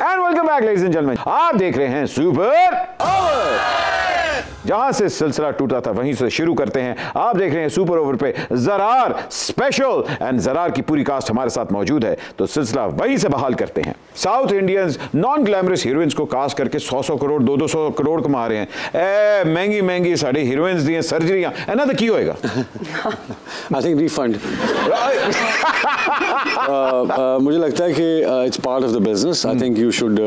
And welcome back ladies and gentleman, आप देख रहे हैं सुपर ओवर। जहां से सिलसिला टूटा था वहीं से शुरू करते हैं। आप देख रहे हैं सुपर ओवर पे ज़रार स्पेशल एंड ज़रार की पूरी कास्ट हमारे साथ मौजूद है, तो सिलसिला वहीं से बहाल करते हैं। South Indians non glamorous heroines को कास्ट करके 100 करोड़ 200 करोड़ कमा रहे हैं। महंगी महंगी साड़ी हीरोइंस दी सर्जरियां एना तो की होएगा। I think refund. मुझे लगता है कि it's part of the business. I think you should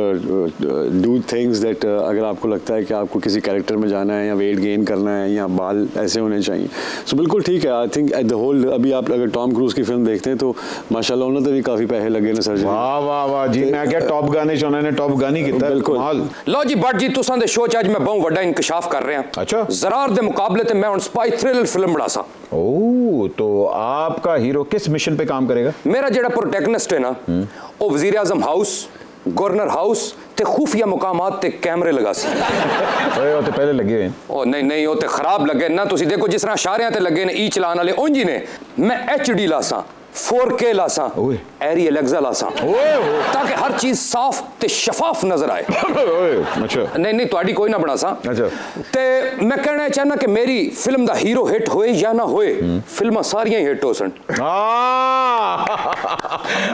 do things that अगर आपको लगता है कि आपको किसी कैरेक्टर में जाना है या वेट गेन करना है या बाल ऐसे होने चाहिए, सो बिल्कुल ठीक है। I think at the whole, अभी आप अगर टॉम क्रूज की फिल्म देखते हैं तो माशाल्लाह उन्होंने तो भी काफी पैसे लगे ने सर्जरी। वाह वाह वाह जी, मैं क्या टॉप गाने चोना ने टॉप गानी किता बिल्कुल। लो जी बट जी तुसां दे शो च अज मैं बहुत बड़ा इंकशाफ कर रहा हां। अच्छा, ज़रार दे मुकाबले ते मैं हुन स्पाई थ्रिलर फिल्म बना सा। ओह, तो आपका हीरो किस मिशन पे काम करेगा? मेरा जेड़ा प्रोटैगनिस्ट है ना वो वजीर आजम हाउस, गवर्नर हाउस ते खुफिया मुकामात ते कैमरे लगा सी। ओए वो तो पहले लगे हुए हैं। ओ नहीं नहीं वो ते खराब लगे ना। तुसी देखो जिस तरह इशारियां ते लगे ने ई चलान वाले उंज ही ने। मैं HD लासा 4K लासा एरी एलेक्सा लासा ताकि हर चीज साफ ते शफाफ नजर आए। अच्छा नहीं नहीं तुम्हारी कोई ना बना सा। अच्छा ते मैं कहना चाहना कि मेरी फिल्म दा हीरो हिट होए या ना होए, फिल्मां सारियां ही हिट हो सन।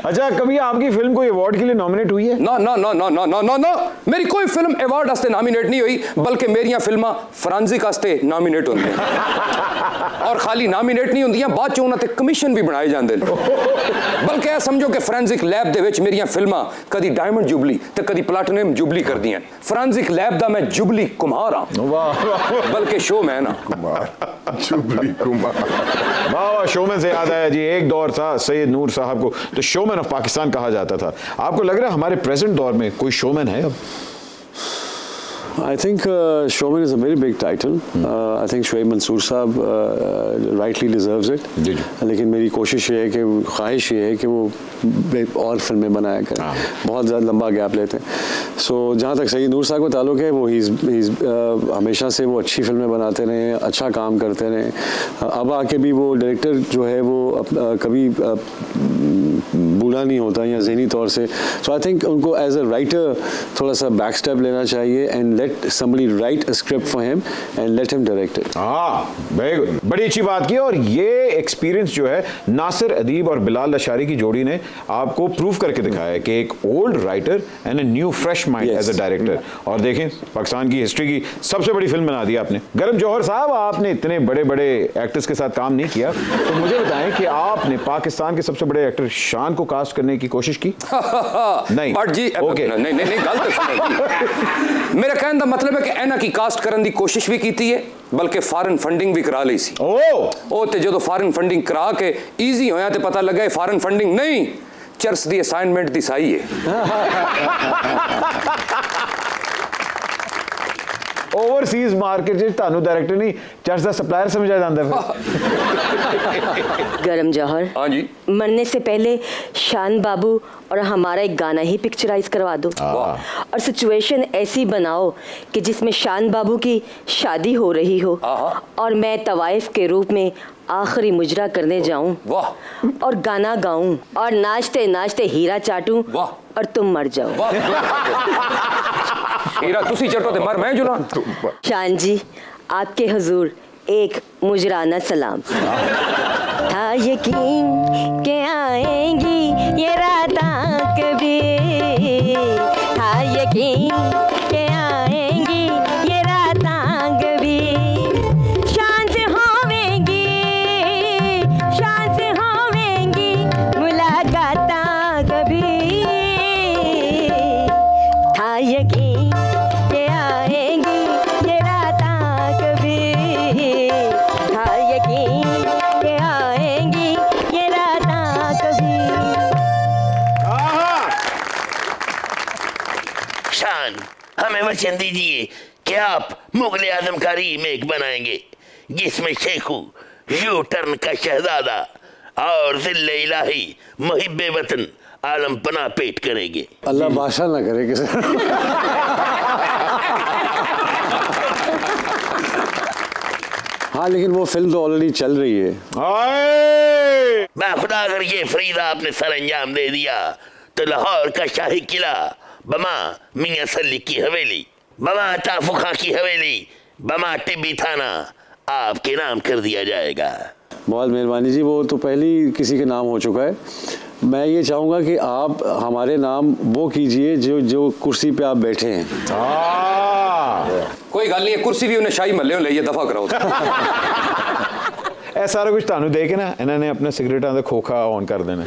अच्छा, कभी आपकी फिल्म कोई अवार्ड के लिए नॉमिनेट हुई है? ना ना ना ना ना ना ना ना मेरी कोई फिल्म अवार्ड वास्ते नॉमिनेट नहीं हुई, बल्कि मेरियां फिल्मां फॉरेंसिक वास्ते नॉमिनेट होंदी और खाली नॉमिनेट नहीं होंदियां, बाद च उन्हां ते कमीशन भी बनाए जांदे ने। बल्कि ऐ समझो कि फॉरेंसिक लैब दे विच मेरियां फिल्मां कदी डायमंड जुबली ते कदी प्लैटिनम जुबली करदियां। फॉरेंसिक लैब दा मैं जुबली कुमार हां, बल्कि शो मैन हां। जुबली कुमार, वाह वाह। शोमैन से याद आया जी, एक दौर था सैयद नूर साहब को तो शोमैन ऑफ पाकिस्तान कहा जाता था। आपको लग रहा है हमारे प्रेजेंट दौर में कोई शोमैन है अब? I think showman is a very big title. I think Shoaib Mansoor साहब rightly deserves it. लेकिन मेरी कोशिश ये है कि ख्वाहिश ये है कि वो और फिल्में बनाया करें। बहुत ज़्यादा लंबा गैप लेते हैं। सो जहाँ तक सैयद नूर साहब का ताल्लुक है, वो हमेशा से वो अच्छी फिल्में बनाते रहे, अच्छा काम करते रहे। अब आके भी वो डायरेक्टर जो है वो कभी बूढ़ा नहीं होता या ज़हनी तौर से। सो आई थिंक उनको एज अ राइटर थोड़ा सा बैक स्टेप लेना चाहिए and let somebody write a script for him and let him direct it. बड़ी अच्छी बात की। और ये एक्सपीरियंस जो है नासिर अदीब और बिलाल लशारी की जोड़ी ने आपको प्रूव करके दिखाया है कि एक old writer and a new fresh mind as a director. और देखें, पाकिस्तान की हिस्ट्री की सबसे बड़ी फिल्म बना दी आपने। गरम जौहर साहब, आपने इतने बड़े बड़े एक्टर्स के साथ काम नहीं किया, तो मुझे बताएं कि आपने पाकिस्तान के सबसे बड़े एक्टर शान को कास्ट करने की कोशिश की? नहीं जी, ओके, नहीं गलत समझ। मेरा कहने का मतलब है कि एना की कास्ट करने की कोशिश भी की है, बल्कि फॉरेन फंडिंग भी करा ली सी। ओ ते जो फॉरेन फंडिंग करा के ईजी होया ते पता लगा फॉरेन फंडिंग नहीं, चर्च दी असाइनमेंट दी सही है। ओवरसीज मार्केट च तानू डायरेक्टर नहीं चर्च दा सप्लायर समझा जाता है। गरम जौहर, हाँ जी, मरने से पहले शान बाबू और हमारा एक गाना ही पिक्चराइज करवा दो और सिचुएशन ऐसी बनाओ कि जिसमें शान बाबू की शादी हो रही हो और मैं तवाइफ के रूप में आखिरी मुजरा करने जाऊं और गाना गाऊं और नाचते नाचते हीरा चाटूं और तुम मर जाओ। हीरा तुसी चटो ते मर मैं जुला। शान जी, आपके हुजूर एक मुजराना सलाम। था यकीन के आएंगी ये रातां कभी, था यकीन के आएंगी ये रातां कभी, शान से होवेंगी मुलाकातां कभी, था यकीन के आएंगी ये रातां कभी, था यकीन के आएंगी ये रातां कभी। शान, हमें वचन दीजिए कि आप मुगल आजम का रीमेक बनाएंगे जिसमें शेखू, यू टर्न का शहजादा और जिल्ले इलाही मुहिब्बे वतन आलम पना पेट करेंगे। अल्लाह बादशाह ना करे किसी। हाँ, लेकिन वो फिल्म तो ऑलरेडी चल रही है। खुदा, अगर ये फरीदा आपने सर अंजाम दे दिया तो लाहौर का शाही किला बमा मियां सल्ली की हवेली, बमा ताफुखा की हवेली, बमा टिब्बी थाना आपके नाम कर दिया जाएगा। बहुत मेहरबानी जी, वो तो पहले किसी के नाम हो चुका है। मैं ये चाहूँगा कि आप हमारे नाम वो कीजिए जो कुर्सी पे आप बैठे हैं। कोई गल नहीं है, कुर्सी भी उन्हें शाही महल्ले ले दफा कराओ। ਇਹ ਸਾਰਾ ਕੁਝ ਤੁਹਾਨੂੰ ਦੇ ਕੇ ना इन्होंने अपने सिगरेटा का खोखा ऑन कर देना।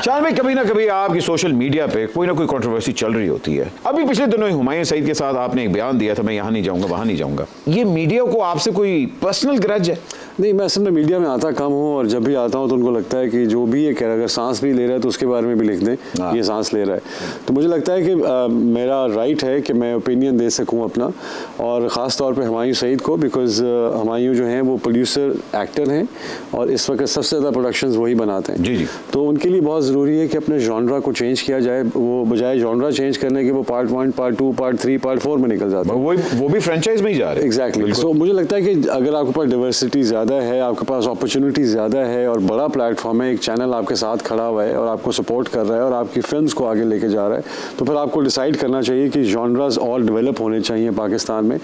शान भाई, कभी ना कभी आपकी सोशल मीडिया पे कोई ना कोई कंट्रोवर्सी चल रही होती है। अभी पिछले दिनों ही हुमायूं सईद के साथ आपने एक बयान दिया था, मैं यहाँ नहीं जाऊँगा वहाँ नहीं जाऊँगा। ये मीडिया को आपसे कोई पर्सनल ग्रज है? नहीं, मैं असल में मीडिया में आता कम हूँ और जब भी आता हूँ तो उनको लगता है कि जो भी ये कह रहा है, अगर सांस भी ले रहा है तो उसके बारे में भी लिख दें ये सांस ले रहा है। तो मुझे लगता है कि मेरा राइट है कि मैं ओपिनियन दे सकूँ अपना, और ख़ास तौर पे हुमायूं सईद को, बिकॉज हुमायूं जो हैं वो प्रोड्यूसर एक्टर हैं और इस वक्त सबसे ज़्यादा प्रोडक्शंस वही बनाते हैं। जी। तो उनके लिए बहुत ज़रूरी है कि अपने जॉनरा को चेंज किया जाए। वो बजाय जॉनरा चेंज करने के वो पार्ट 1, पार्ट 2, पार्ट 3, पार्ट 4 में निकल जाता है। वो भी फ्रेंचाइज में ही जा रहे हैं। एग्जैक्टली। सो मुझे लगता है कि अगर आपके पास डाइवर्सिटी ज़्यादा है, आपके पास अपॉर्चुनिटी ज़्यादा है और बड़ा प्लेटफॉर्म है, एक चैनल आपके साथ खड़ा हुआ है और आपको सपोर्ट कर रहा है और आपकी फिल्म्स को आगे लेके जा रहा है, तो फिर आपको डिसाइड करना चाहिए कि जॉनरास और डेवलप होने चाहिए पाकिस्तान में।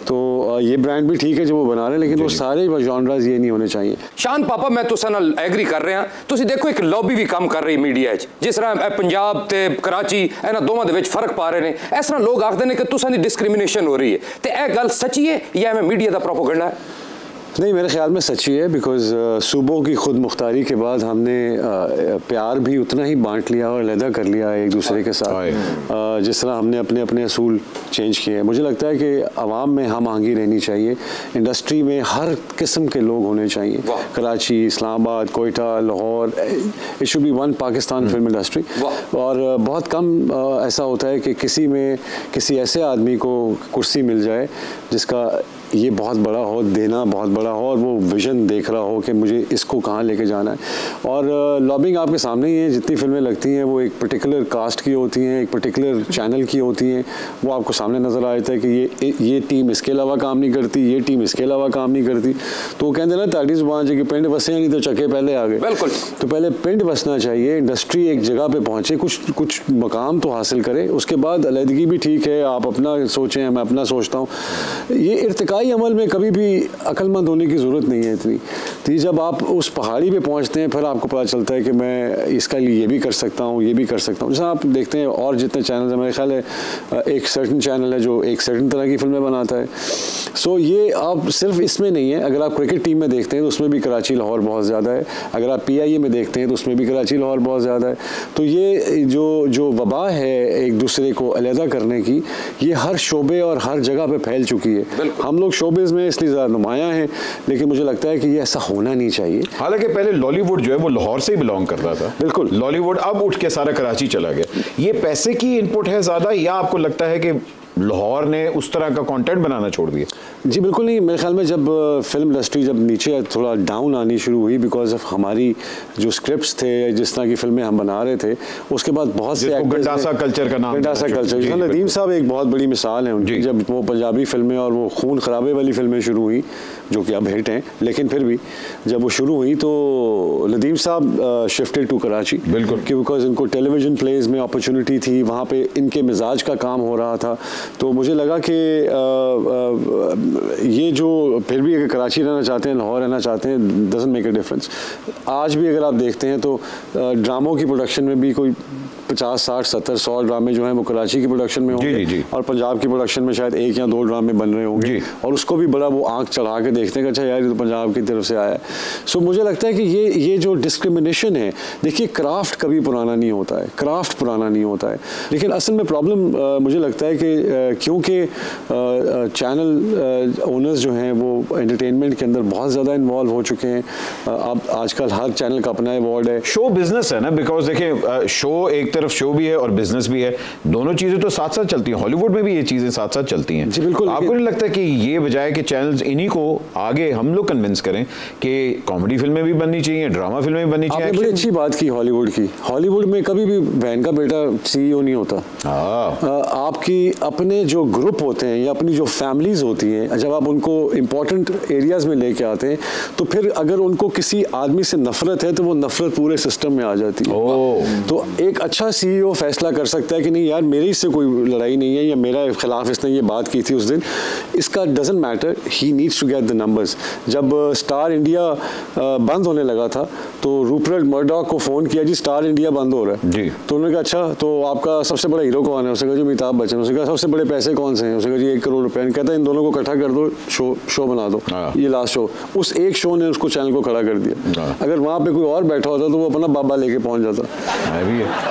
तो ये ब्रांड भी ठीक है जो वो बना रहे हैं, लेकिन वो सारे जॉनरास ये नहीं होने चाहिए। शान पापा, मैं तुसां नाल एग्री कर रहा। तुसीं देखो एक लॉबी भी काम कर रही मीडिया च, जिस तरह पंजाब ते कराची इन्हां दोवां दे विच फर्क पा रहे हैं। इस तरह लोग आखदे ने कि तुसां दी डिस्क्रिमिनेशन हो रही है, तो यह गल सच्ची है या मैं मीडिया का प्रोपेगेंडा है? नहीं, मेरे ख्याल में सच्ची है, बिकॉज सूबों की खुद मुख्तारी के बाद हमने प्यार भी उतना ही बांट लिया और अलहदा कर लिया है एक दूसरे के साथ। जिस तरह हमने अपने अपने असूल चेंज किए हैं, मुझे लगता है कि आवाम में हम आहंगी रहनी चाहिए। इंडस्ट्री में हर किस्म के लोग होने चाहिए, Karachi, Islamabad, Quetta, Lahore, it should be one Pakistan film industry. और बहुत कम ऐसा होता है कि किसी ऐसे आदमी को कुर्सी मिल जाए जिसका ये बहुत बड़ा हो, देना बहुत बड़ा हो और वो विजन देख रहा हो कि मुझे इसको कहाँ लेके जाना है। और लॉबिंग आपके सामने ही है, जितनी फिल्में लगती हैं वो एक पर्टिकुलर कास्ट की होती हैं, एक पर्टिकुलर चैनल की होती हैं, वो आपको सामने नज़र आ जाता है कि ये टीम इसके अलावा काम नहीं करती, ये टीम इसके अलावा काम नहीं करती। तो वो कहते हैं ना ताड़ी ज़ुबान जी कि पिंड बसे नहीं तो चक्के पहले आ गए। बिल्कुल। तो पहले पिंड बसना चाहिए, इंडस्ट्री एक जगह पर पहुँचे, कुछ मकाम तो हासिल करे, उसके बाद अलहदगी भी ठीक है, आप अपना सोचें, मैं अपना सोचता हूँ। ये इर्तिकाई अमल में कभी भी अक्लमंद होने की ज़रूरत नहीं है इतनी। तो जब आप उस पहाड़ी पे पहुंचते हैं फिर आपको पता चलता है कि मैं इसका लिए ये भी कर सकता हूँ, ये भी कर सकता हूँ। जैसे आप देखते हैं और जितने चैनल हैं, मेरे ख्याल है एक सर्टन चैनल है जो एक सर्टन तरह की फिल्में बनाता है। सो ये आप सिर्फ इसमें नहीं है, अगर आप क्रिकेट टीम में देखते हैं तो उसमें भी कराची लाहौर बहुत ज़्यादा है, अगर आप PIA में देखते हैं तो उसमें भी कराची लाहौर बहुत ज़्यादा है। तो ये जो वबा है एक दूसरे को अलहदा करने की, ये हर शोबे और हर जगह पर फैल चुकी है। हम लोग शोबिज़ में इसलिए ज़्यादा नुमायाँ हैं, लेकिन मुझे लगता है कि ये ऐसा होना नहीं चाहिए। हालांकि पहले लॉलीवुड जो है वो लाहौर से ही बिलोंग करता था। बिल्कुल। लॉलीवुड अब उठ के सारा कराची चला गया। ये पैसे की इनपुट है ज़्यादा, या आपको लगता है कि लाहौर ने उस तरह का कंटेंट बनाना छोड़ दिया? जी बिल्कुल नहीं, मेरे ख्याल में जब फिल्म इंडस्ट्री जब नीचे थोड़ा डाउन आनी शुरू हुई बिकॉज ऑफ हमारी जो स्क्रिप्ट्स थे, जिस तरह की फिल्में हम बना रहे थे, उसके बाद बहुत से गंडासा कल्चर का नाम, गंडासा कल्चर, नदीम साहब एक बहुत बड़ी मिसाल है उनकी। जब वो पंजाबी फिल्में और वो खून खराबे वाली फिल्में शुरू हुई, जो कि अब हिट हैं, लेकिन फिर भी जब वो शुरू हुई तो नदीम साहब शिफ्टेड टू कराची। बिल्कुल, बिकॉज इनको टेलीविजन प्लेज में अपॉर्चुनिटी थी, वहाँ पे इनके मिजाज का काम हो रहा था। तो मुझे लगा कि ये जो फिर भी अगर कराची रहना चाहते हैं, लाहौर रहना चाहते हैं, डजंट मेक अ डिफरेंस। आज भी अगर आप देखते हैं तो ड्रामों की प्रोडक्शन में भी कोई 50, 60, 70, 100 ड्रामे जो हैं वो कराची की प्रोडक्शन में होंगे। जी। और पंजाब की प्रोडक्शन में शायद 1 या 2 ड्रामे बन रहे होंगे, और उसको भी बड़ा वो आंख चढ़ा के देखते हैं कि अच्छा यार ये तो पंजाब की तरफ से आया है। सो मुझे लगता है कि ये जो डिस्क्रिमिनेशन है, देखिए क्राफ्ट कभी पुराना नहीं होता है, क्राफ्ट पुराना नहीं होता है, लेकिन असल में प्रॉब्लम मुझे लगता है कि क्योंकि चैनल ओनर्स जो हैं वो एंटरटेनमेंट के अंदर बहुत ज़्यादा इन्वॉल्व हो चुके हैं। अब आजकल हर चैनल का अपना अवार्ड है। शो बिजनेस है ना, बिकॉज देखिए शो एक तरफ शो भी है और बिजनेस भी है, दोनों चीज़ें तो साथ साथ चलती हैं। हॉलीवुड में भी ये चीज़ें साथ साथ चलती हैं। जी बिल्कुल। आपको नहीं लगता कि ये बजाय कि चैनल्स इन्हीं को आगे हम लोग कन्विंस करें कि कॉमेडी फिल्में भी बननी चाहिए, ड्रामा फिल्में भी बननी चाहिए? आपने बड़ी अच्छी बात की हॉलीवुड की। हॉलीवुड में कभी भी बहन का बेटा CEO नहीं होता। आपकी अपने जो ग्रुप होते हैं या अपनी जो फैमिलीज होती हैं, जब आप उनको इंपॉर्टेंट एरियाज में लेके आते हैं तो फिर अगर उनको किसी आदमी से नफरत है तो वो नफरत पूरे सिस्टम में आ जाती है। तो एक अच्छा अच्छा CEO फैसला कर सकता है कि नहीं यार मेरी इससे कोई लड़ाई नहीं है या मेरा खिलाफ इसने ये बात की थी उस दिन, इसका doesn't matter, he needs to get the numbers. जब स्टार इंडिया बंद होने लगा था तो रूपर्ट मर्डॉक को फ़ोन किया, जी स्टार इंडिया बंद हो रहा है जी। तो उन्होंने कहा अच्छा तो आपका सबसे बड़ा हीरो कौन है? उसने कहा जी अमिताभ बच्चन। उसने कहा सबसे बड़े पैसे कौन से हैं? उसने कहा जी 1 करोड़ रुपए। कहता है इन दोनों को इकट्ठा कर दो, शो बना दो, ये लास्ट शो। उस एक शो ने उसको चैनल को खड़ा कर दिया। अगर वहाँ पे कोई और बैठा होता तो वो अपना बाबा लेके पहुँच जाता।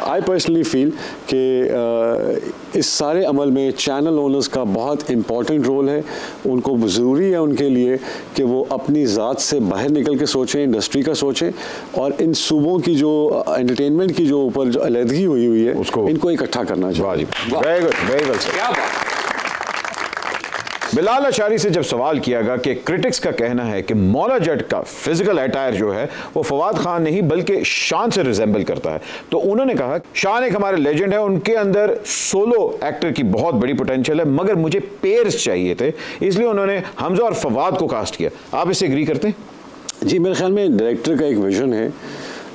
आई पर्सनली फील कि इस सारे अमल में चैनल ओनर्स का बहुत इम्पॉर्टेंट रोल है। उनको ज़रूरी है उनके लिए कि वो अपनी ज़ात से बाहर निकल के सोचें, इंडस्ट्री का सोचें, और इन सूबों की जो एंटरटेनमेंट की जो ऊपर जो अलहदगी हुई है उसको इनको इकट्ठा करना चाहिए। Very good, very good. क्या बात। बिलाल अशारी से जब सवाल किया गया कि क्रिटिक्स का कहना है कि मौला जट का फिजिकल अटायर जो है वो फवाद खान नहीं बल्कि शान से रिजेंबल करता है, तो उन्होंने कहा शान एक हमारे लेजेंड है, उनके अंदर सोलो एक्टर की बहुत बड़ी पोटेंशियल है, मगर मुझे पेयर्स चाहिए थे, इसलिए उन्होंने हमजा और फवाद को कास्ट किया। आप इससे एग्री करते हैं? जी, मेरे ख्याल में डायरेक्टर का एक विजन है।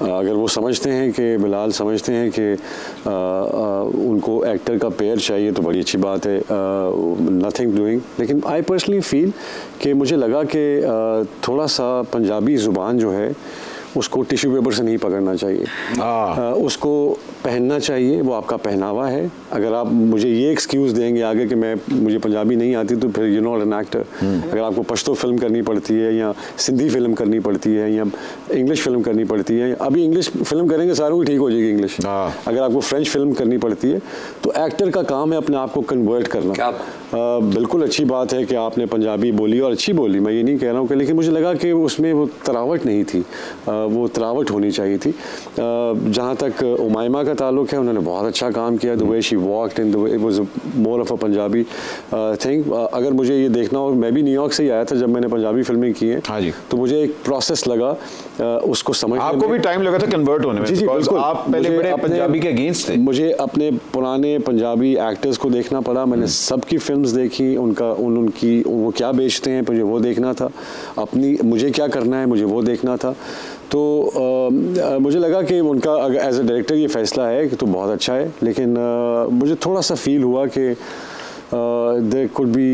अगर वो समझते हैं कि बिलाल समझते हैं कि उनको एक्टर का पेयर चाहिए तो बड़ी अच्छी बात है, नथिंग डूइंग। लेकिन आई पर्सनली फील कि मुझे लगा कि थोड़ा सा पंजाबी ज़ुबान जो है उसको टिश्यू पेपर से नहीं पकड़ना चाहिए, उसको पहनना चाहिए, वो आपका पहनावा है। अगर आप मुझे ये एक्सक्यूज़ देंगे आगे कि मुझे पंजाबी नहीं आती तो फिर यू नॉट एन एक्टर। अगर आपको पश्तो फिल्म करनी पड़ती है या सिंधी फिल्म करनी पड़ती है या इंग्लिश फिल्म करनी पड़ती है, अभी इंग्लिश फिल्म करेंगे सारों की ठीक हो जाएगी इंग्लिश। अगर आपको फ्रेंच फिल्म करनी पड़ती है तो एक्टर का काम है अपने आप को कन्वर्ट करना। बिल्कुल अच्छी बात है कि आपने पंजाबी बोली और अच्छी बोली, मैं ये नहीं कह रहा हूँ कि, लेकिन मुझे लगा कि उसमें वो तरावट नहीं थी, वो तरावट होनी चाहिए थी। जहाँ तक उमायमा का ताल्लुक है, उन्होंने बहुत अच्छा काम किया। The way she walked in the way, it was more of a Punjabi thing. अगर मुझे ये देखना हो, मैं भी न्यूयॉर्क से ही आया था जब मैंने पंजाबी फिल्में की हैं। हाँ जी। तो मुझे एक प्रोसेस लगा उसको समझने में। आपको भी टाइम लगा था कन्वर्ट होने में? जी बिल्कुल। आप पहले बड़े पंजाबी के अगेंस्ट थे। मुझे अपने पुराने पंजाबी एक्टर्स को देखना पड़ा, मैंने सबकी फिल्म्स देखी, उनकी वो क्या बेचते हैं मुझे वो देखना था, अपनी मुझे क्या करना है मुझे वो देखना था। तो मुझे लगा कि उनका एज ए डायरेक्टर ये फैसला है कि तो बहुत अच्छा है, लेकिन मुझे थोड़ा सा फील हुआ कि there could be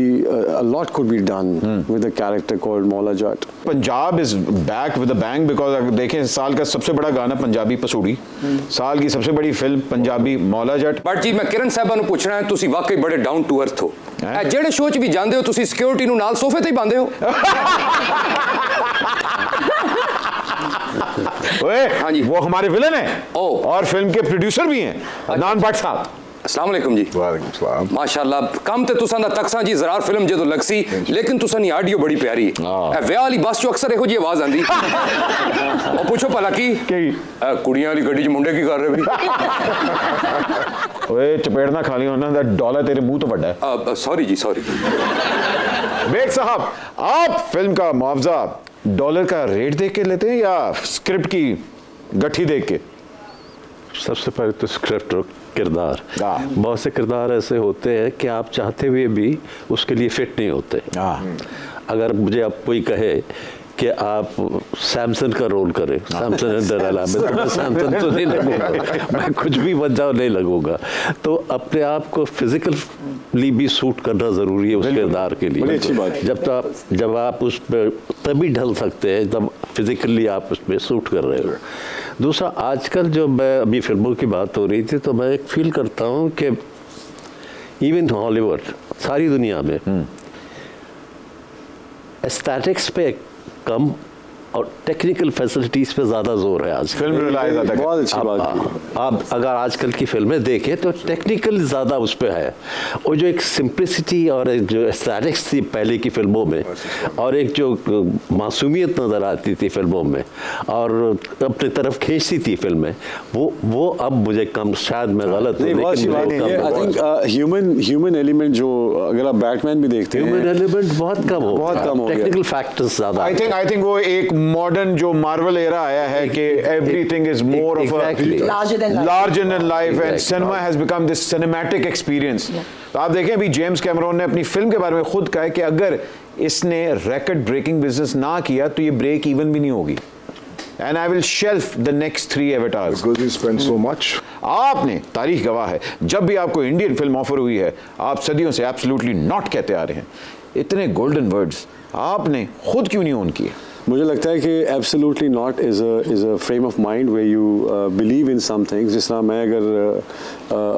a lot could be done with a character called Maula Jat. Punjab is back with a bang because अगर देखें साल का सबसे बड़ा गाना पंजाबी पसूड़ी, साल की सबसे बड़ी फिल्म पंजाबी मौला जट। बट जी मैं किरण साहबा ਨੂੰ ਪੁੱਛਣਾ ਹੈ, ਤੁਸੀਂ ਵਾਕਈ ਬੜੇ ਡਾਊਨ ਟੂ ਅਰਥ ਹੋ। ਜਿਹੜੇ ਸ਼ੋਅ 'ਚ ਵੀ ਜਾਂਦੇ ਹੋ ਤੁਸੀਂ ਸਿਕਿਉਰਿਟੀ ਨੂੰ ਨਾਲ ਸੋਫੇ ਤੇ ਹੀ ਬੰਦੇ ਹੋ। हाँ जी, वो हमारे विलन हैं और फिल्म के प्रोड्यूसर भी हैं, अदनान भट्ट साहब। अस्सलाम वालेकुम जी। वालेकुम सलाम। माशाल्लाह कम ते तुसां दा तकसा जी ज़रार फिल्म जो लगसी, लेकिन तुसां दी ऑडियो बड़ी प्यारी है। विआह वाली बस चो अक्सर एहो जी आवाज आंदी और पूछो भला की कुड़ियां वाली गड्डी च मुंडे की कर रहे भी? ओए चपेड़ ना खा लियो ना, डॉलर तेरे मुंह तो बड़ा है। सॉरी जी सॉरी। बेग साहब, आप फिल्म का मुआवजा डॉलर का रेट देख के लेते हैं या स्क्रिप्ट की गठी देख के? सबसे पहले तो स्क्रिप्ट और किरदार। बहुत से किरदार ऐसे होते हैं कि आप चाहते हुए भी उसके लिए फिट नहीं होते। अगर मुझे अब कोई कहे कि आप सैमसन का रोल करें, सैमसन एंड दलाला में, तो मैं सैमसन तो नहीं लगूंगा, मैं कुछ भी बन जाऊँ नहीं लगूंगा। तो अपने आप को फिजिकली भी सूट करना ज़रूरी है उस किरदार के लिए। अच्छी बात। जब आप उस पर तभी ढल सकते हैं जब फिजिकली आप उस पर सूट कर रहे हो। दूसरा, आजकल जो मैं अभी फिल्मों की बात हो रही थी तो मैं एक फील करता हूँ कि इवन हॉलीवुड सारी दुनिया में एस्थेटिक्स पे कम और टेक्निकल फैसिलिटीज़ पे ज़्यादा जोर है आज। फिल्म रिलाइज आता है। बहुत अच्छी बात। आप अगर आजकल की फिल्में देखें तो टेक्निकल ज़्यादा उस पर है, और जो एक सिंप्लिसिटी और एक जो एस्थेटिक्स थी पहले की फिल्मों में, और एक जो मासूमियत नज़र आती थी फिल्मों में और अपनी तरफ खींचती थी फिल्में, वो अब मुझे कम, शायद मैं गलत हूँ लेकिन ह्यूमन एलिमेंट जो, अगर आप बैटमैन भी देखते हैं, ह्यूमन एलिमेंट बहुत कम हो, बहुत कम हो गया। टेक्निकल फैक्टर्स ज़्यादा। आई थिंक वो एक मॉडर्न जो मार्वल एरा आया है कि everything is more of a larger than life and cinema has become this cinematic experience. तो आप देखें अभी जेम्स कैमरॉन ने अपनी फिल्म के बारे में खुद कहा है कि अगर इसने रिकॉर्ड ब्रेकिंग बिजनेस ना किया तो ये ब्रेक इवन भी नहीं होगी। and I will shelf the next 3 avatars. Because you spend so much. आपने, तारीख गवाह है, जब भी आपको इंडियन फिल्म ऑफर हुई है, आप सदियों से एब्सोल्युटली नॉट कहते आ रहे हैं. इतने गोल्डन वर्ड्स आपने खुद क्यों नहीं ऑन किए? मुझे लगता है कि absolutely not is a frame of mind way you believe in some things. जिस तरह मैं अगर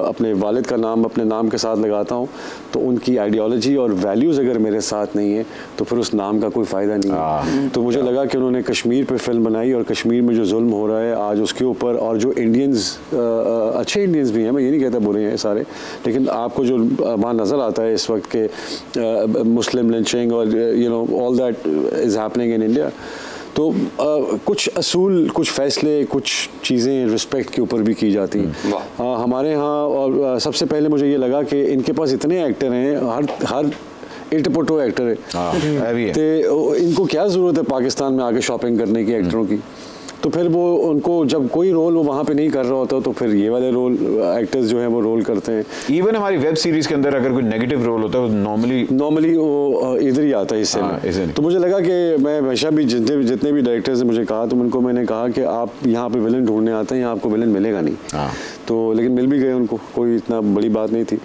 अपने वालिद का नाम अपने नाम के साथ लगाता हूँ तो उनकी आइडियोलॉजी और वैल्यूज़ अगर मेरे साथ नहीं है तो फिर उस नाम का कोई फ़ायदा नहीं है. तो मुझे लगा कि उन्होंने कश्मीर पे फिल्म बनाई और कश्मीर में जो जुल्म हो रहा है आज उसके ऊपर, और जो इंडियंस अच्छे इंडियंस भी हैं, मैं ये नहीं कहता बुरे हैं सारे, लेकिन आपको जो वहाँ नज़र आता है इस वक्त के मुस्लिम लिंचिंग और you know all that is happening in India, तो कुछ असूल, कुछ फ़ैसले, कुछ चीज़ें रिस्पेक्ट के ऊपर भी की जाती हैं. हमारे यहाँ और सबसे पहले मुझे ये लगा कि इनके पास इतने एक्टर हैं, हर इटपटो एक्टर है, तो इनको क्या ज़रूरत है पाकिस्तान में आके शॉपिंग करने की एक्टरों की. तो फिर वो उनको जब कोई रोल वो वहाँ पे नहीं कर रहा होता तो फिर ये वाले रोल एक्टर्स जो हैं वो रोल करते हैं. इवन हमारी वेब सीरीज के अंदर अगर कोई नेगेटिव रोल होता है वो नॉर्मली वो इधर ही आता है हिस्से में. तो मुझे लगा कि मैं हमेशा भी जितने भी डायरेक्टर्स ने मुझे कहा, तो उनको मैंने कहा कि आप यहाँ पे विलन ढूंढने आते हैं, यहाँ आपको विलन मिलेगा नहीं. तो लेकिन मिल भी गए उनको, कोई इतना बड़ी बात नहीं थी.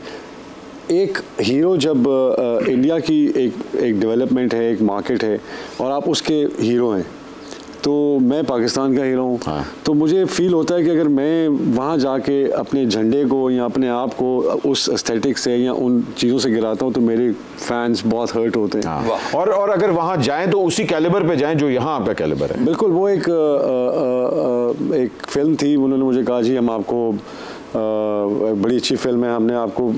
एक हीरो जब इंडिया की एक डेवलपमेंट है, एक मार्केट है और आप उसके हीरो हैं, तो मैं पाकिस्तान का हीरो हूँ, तो मुझे फील होता है कि अगर मैं वहाँ जाके अपने झंडे को या अपने आप को उस एस्थेटिक से या उन चीज़ों से गिराता हूँ तो मेरे फैंस बहुत हर्ट होते हैं. और अगर वहाँ जाएं तो उसी कैलिबर पे जाएं जो यहाँ आपका कैलिबर है. बिल्कुल. वो एक फिल्म थी, उन्होंने मुझे कहा जी हम आपको बड़ी अच्छी फिल्म है, हमने आपको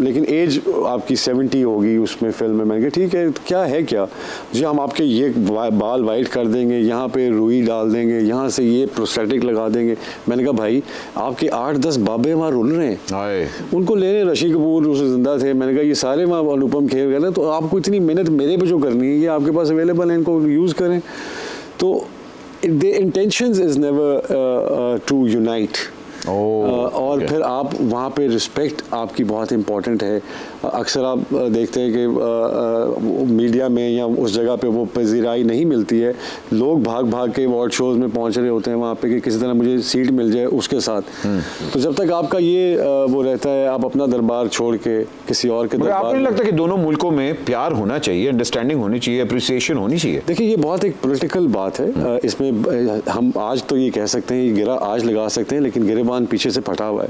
लेकिन एज आपकी 70 होगी उसमें फिल्म में. मैंने कहा ठीक है, क्या है क्या जी, हम आपके ये बाल वाइट कर देंगे, यहाँ पे रुई डाल देंगे, यहाँ से ये प्रोस्थेटिक लगा देंगे. मैंने कहा भाई आपके 8-10 बाबे वहाँ रुल रहे हैं, उनको ले रहे. ऋषि कपूर उसे जिंदा थे. मैंने कहा ये सारे वहाँ अनुपम खेर गए, तो आपको इतनी मेहनत मेरे पे जो करनी है ये आपके पास अवेलेबल है, इनको यूज़ करें. तो the intentions is never to unite. और फिर आप वहाँ पे रिस्पेक्ट आपकी बहुत इम्पॉर्टेंट है. अक्सर आप देखते हैं कि मीडिया में या उस जगह पे वो पजीराई नहीं मिलती है. लोग भाग भाग के अवार्ड शोज़ में पहुँच रहे होते हैं वहाँ पे कि किसी तरह मुझे सीट मिल जाए उसके साथ. तो जब तक आपका ये वो रहता है, आप अपना दरबार छोड़ के किसी और के दरबार. आपको नहीं लगता कि दोनों मुल्कों में प्यार होना चाहिए, अंडरस्टैंडिंग होनी चाहिए, अप्रिसिएशन होनी चाहिए? देखिए ये बहुत एक पॉलिटिकल बात है. इसमें हम आज तो ये कह सकते हैं, ये गिरा आज लगा सकते हैं, लेकिन गिरेबान पीछे से फटा हुआ है.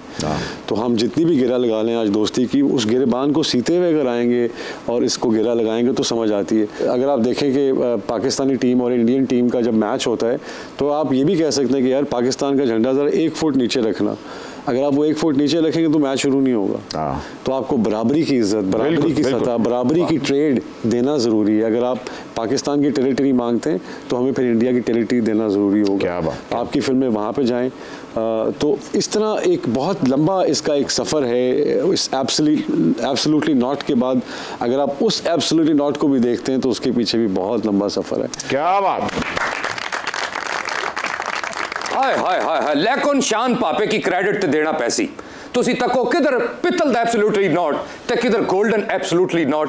तो हम जितनी भी गिरा लगा लें आज दोस्ती की, उस गिरेबान को सीते हुए अगर आएंगे और इसको गिरा लगाएंगे तो समझ आती है. अगर आप देखें कि पाकिस्तानी टीम और इंडियन टीम का जब मैच होता है तो आप ये भी कह सकते हैं कि यार पाकिस्तान का झंडा ज़रा 1 फुट नीचे रखना. अगर आप वो 1 फुट नीचे रखेंगे तो मैच शुरू नहीं होगा. तो आपको बराबरी की इज्जत, बराबरी की सतह, बराबरी की ट्रेड देना ज़रूरी है. अगर आप पाकिस्तान की टेरिटरी मांगते हैं तो हमें फिर इंडिया की टेरिटरी देना ज़रूरी होगा. आपकी फिल्में वहाँ पे जाएं. तो इस तरह एक बहुत लंबा इसका एक सफ़र है. इस एब्सोल्युटली नॉट के बाद अगर आप उस एब्सोल्युटली नॉट को भी देखते हैं तो उसके पीछे भी बहुत लंबा सफ़र है. क्या बात. हाय हाय हाय हाय, लेकिन शान पापे की क्रेडिट ते देना पैसी. तुसी तको किधर पित्तल दा एब्सोल्युटली नॉट ते किधर गोल्डन एब्सोल्युटली नॉट.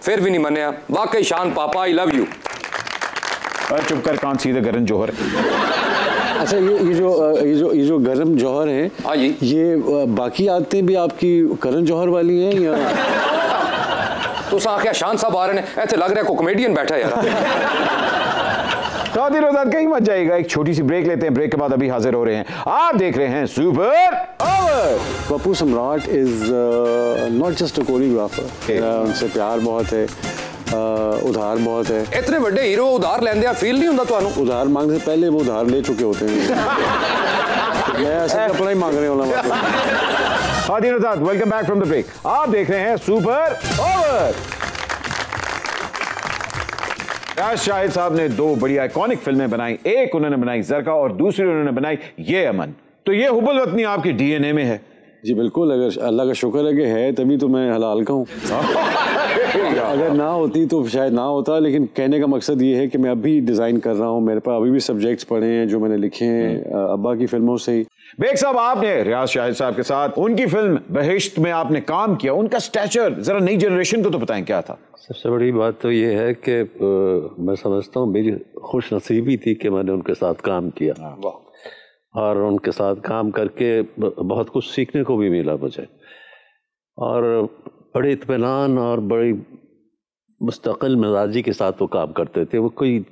फिर भी नहीं मनिया. वाकई शान पापा, आई लव यू. चुप कर, can't see the Karan Johar. अच्छा ये जो गरम जौहर है, ये बाकी आदतें भी आपकी करण जौहर वाली हैं या? तो आख्या शान साहब आ रहे हैं, ऐसे लग रहा है को कॉमेडियन बैठा है यार. कहीं मत जाएगा. एक छोटी सी ब्रेक लेते हैं. ब्रेक के बाद अभी हाजिर हो रहे हैं. आप देख रहे हैं super over. Pappu Samrat is not just a choreographer. उनसे प्यार बहुत है, उधार बहुत है. इतने बड़े हीरो उधार लेंदे फील नहीं होता तुहानू? उधार मांगने से पहले वो उधार ले चुके होते हैं. मैं ऐसा अपना ही मांग रहे हो. Welcome back from the break. आप देख रहे हैं सुपर ओवर. शाहिद साहब ने 2 बड़ी आइकॉनिक फिल्में बनाई. एक उन्होंने बनाई जरका और दूसरी उन्होंने बनाई ये अमन. तो ये हुब्बुल वतनी आपके डीएनए में है? जी बिल्कुल. अगर अल्लाह का शुक्र है कि है, तभी तो मैं हलाल का हूँ. अगर ना होती तो शायद ना होता. लेकिन कहने का मकसद ये है कि मैं अभी डिज़ाइन कर रहा हूँ. मेरे पास अभी भी सब्जेक्ट्स पढ़े हैं जो मैंने लिखे हैं अब्बा की फिल्मों से ही. बेग साहब, आपने रियाज शाहिद साहब के साथ उनकी फिल्म बहिश्त में आपने काम किया, उनका स्टैचर जरा नई जनरेशन को तो बताएं क्या था? सबसे बड़ी बात तो ये है कि मैं समझता हूँ मेरी खुश नसीबी थी कि मैंने उनके साथ काम किया, और उनके साथ काम करके बहुत कुछ सीखने को भी मिला मुझे, और बड़े इत्मीनान और बड़ी मुस्तकिल मिजाजी के साथ वो काम करते थे। वो कोई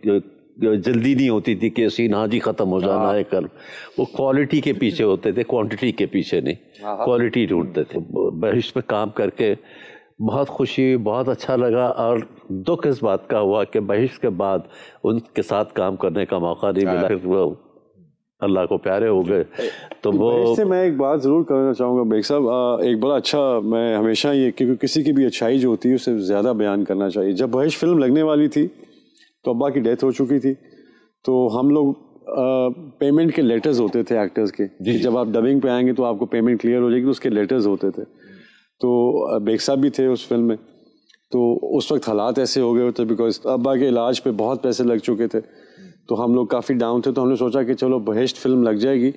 जल्दी नहीं होती थी कि सीन आज ही ख़त्म हो जाना है कल। वो क्वालिटी के पीछे होते थे, क्वांटिटी के पीछे नहीं, क्वालिटी ढूंढते थे। बहिश्त में काम करके बहुत खुशी, बहुत अच्छा लगा, और दुख इस बात का हुआ कि बहिश्त के बाद उनके साथ काम करने का मौका नहीं मिला। फिर वो अल्लाह को प्यारे हो गए। तो वो से मैं एक बात ज़रूर करना चाहूँगा बेग साहब, एक बड़ा अच्छा, मैं हमेशा ये, क्योंकि किसी की भी अच्छाई जो होती है उसे ज़्यादा बयान करना चाहिए। जब बहिश्त फिल्म लगने वाली थी तो अब्बा की डेथ हो चुकी थी, तो हम लोग पेमेंट के लेटर्स होते थे एक्टर्स के, जब आप डबिंग पे आएंगे तो आपको पेमेंट क्लियर हो जाएगी, तो उसके लेटर्स होते थे। तो बेग साहब भी थे उस फिल्म में, तो उस वक्त हालात ऐसे हो गए होते बिकॉज अब्बा के इलाज पे बहुत पैसे लग चुके थे, तो हम लोग काफ़ी डाउन थे। तो हमने सोचा कि चलो बहिश्त फिल्म लग जाएगी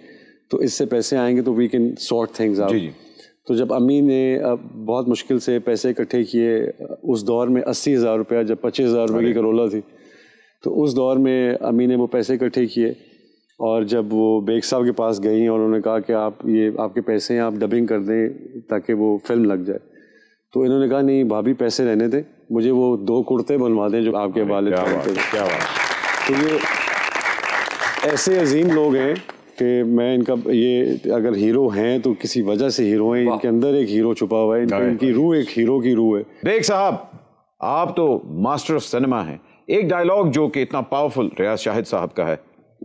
तो इससे पैसे आएंगे तो we can sort things out. तो जब अम्मी ने बहुत मुश्किल से पैसे इकट्ठे किए, उस दौर में 80,000 रुपया, जब 25,000 रुपये की करोला थी, तो उस दौर में अम्मी ने वो पैसे इकट्ठे किए, और जब वो बेग साहब के पास गई और उन्होंने कहा कि आप ये आपके पैसे हैं, आप डबिंग कर दें ताकि वो फिल्म लग जाए, तो इन्होंने कहा नहीं भाभी पैसे रहने दें, मुझे वो 2 कुर्ते बनवा दें जो आपके वालिद पहनते थे। क्या बात। तो ये ऐसे अजीम लोग हैं कि मैं इनका, ये अगर हीरो हैं तो किसी वजह से हीरो हैं, इनके अंदर एक हीरो छुपा हुआ है, इनकी रूह एक हीरो की रूह है। बेग साहब, आप तो मास्टर ऑफ सिनेमा हैं। एक डायलॉग जो कि इतना पावरफुल रियाज शाहिद साहब का है,